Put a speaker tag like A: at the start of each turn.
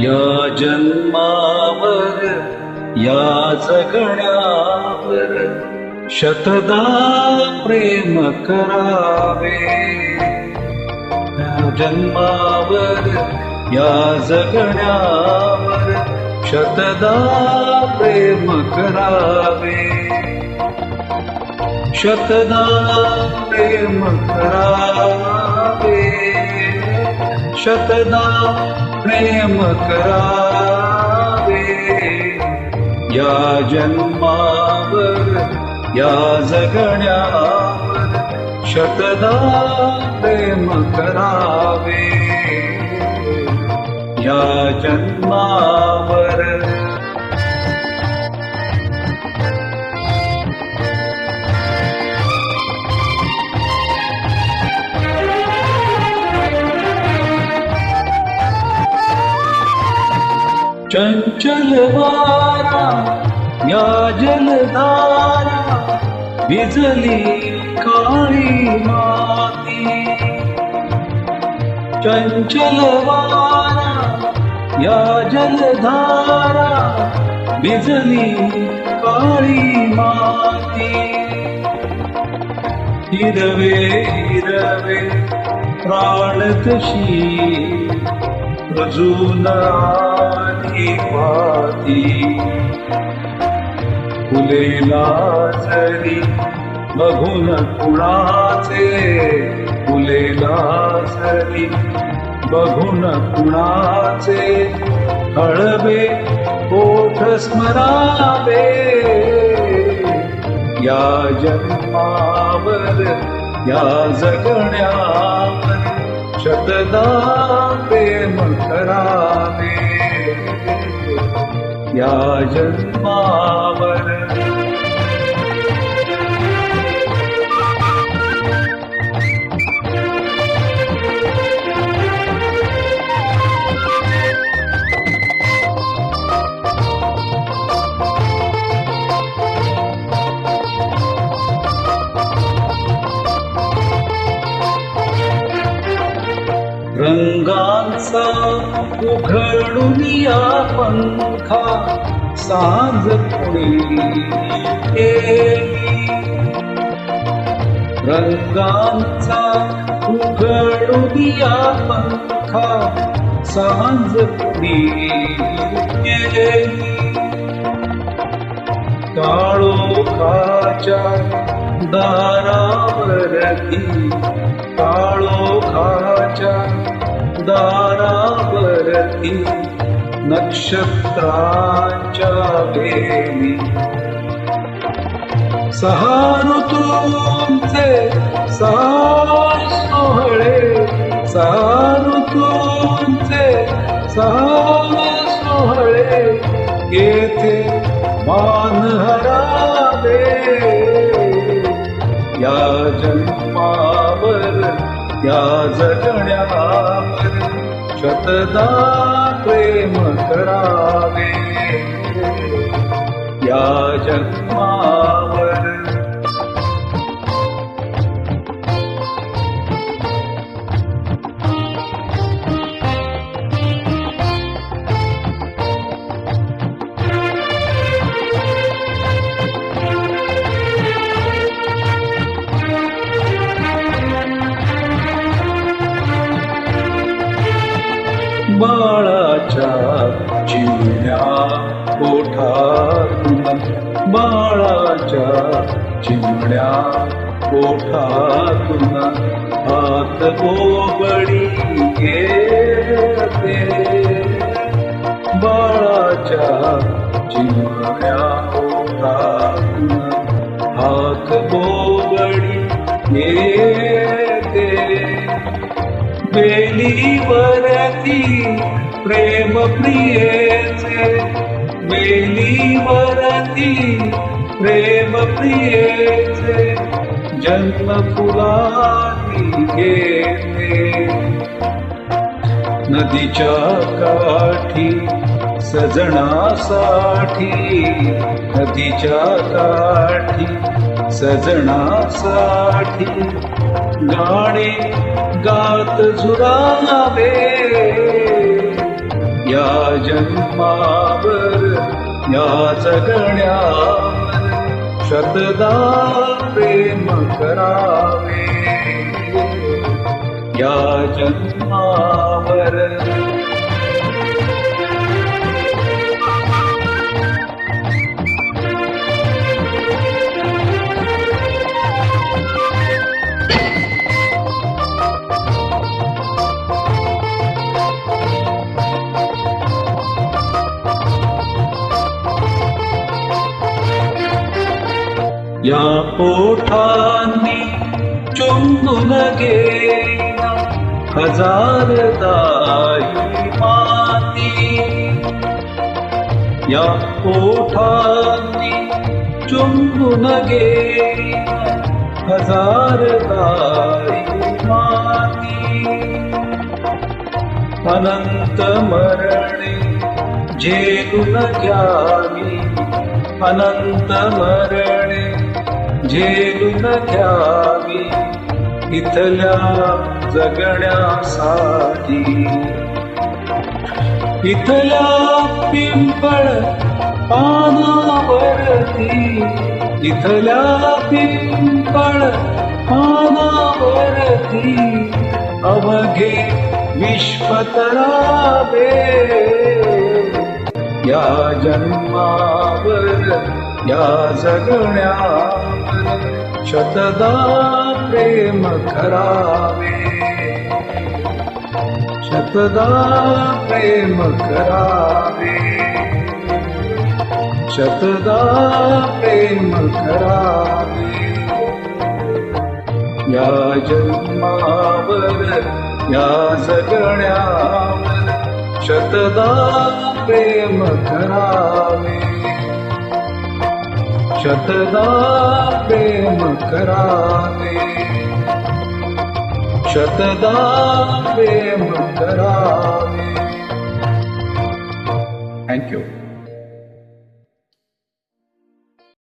A: या जन्मावर या जगण्यावर शतदा प्रेम करावे. या जन्मावर या जगण्यावर शतदा प्रेम करावे. शतदा प्रेम करावे. शतदा प्रेम करावे. या जन्मावर या जगण्यावर शतदा प्रेम करावे. या जन्मावर चंचल वारा या जलधारा भिजली काळी माती. चंचल वारा या जलधारा भिजली काळी माती. हिरवे हिरवे प्राण तशी रुजून आली पाती. फुलेला जरी बघून कुणाचे फुलेला जरी बघून कुणाचे हळवे ओठ स्मरावे. या जन्मावर या जगण्यावर शतदा प्रेम करावे. या जन्मावर रंगांचा उघडून या पंखा साज कुणी केली. रंगांचा उघडून या पंखा साज कुणी केली. काळोखाच्या दारावरती काळोखाच्या दारावरती नक्षत्रांच्या वेली. सहा ऋतूंचे सहा सोहळे सहा ऋतूंचे सहा सोहळे येथे मान हरावे. या जन्मावर या जगण्यावर शतदा प्रेम करावे. या जन्मावर बाळाच्या चिमण्या ओठातून बाळाच्या चिमण्या ओठातून हात बोबडी घेते. बाळाच्या चिमण्या ओठातून हात बोबडी घेते. वेलीवरती प्रेम प्रियेचे वेलीवरती प्रेम प्रियेचे जन्म फुलानी घेते. नदीच्या काठी सजनासाठी नदीच्या काठी सजनासाठी गाणे गात झुरावे या जन्मावर या जगण्यावर शतदा प्रेम करावे या जन्मावर. या पोठांनी चुंबून घेईना हजारदा ही माती. या पोठांनी चुंबून घेईना हजारदा ही माती. अनंत मरणे झेलून घ्यावी अनंत मरणे झेलून घ्यावी इथल्या जगण्यासाठी. इथल्या पिंपळ पानावरती इथल्या पिंपळ पानावरती अवघे विश्व तरावे या जन्मावर या जगण्यावर शतदा प्रेम करावे शतदा प्रेम करावे शतदा प्रेम करावे. या जन्मावर या जगण्यावर शतदा प्रेम करावे शतदा प्रेम करावे शतदा प्रेम करावे. थँक्यू.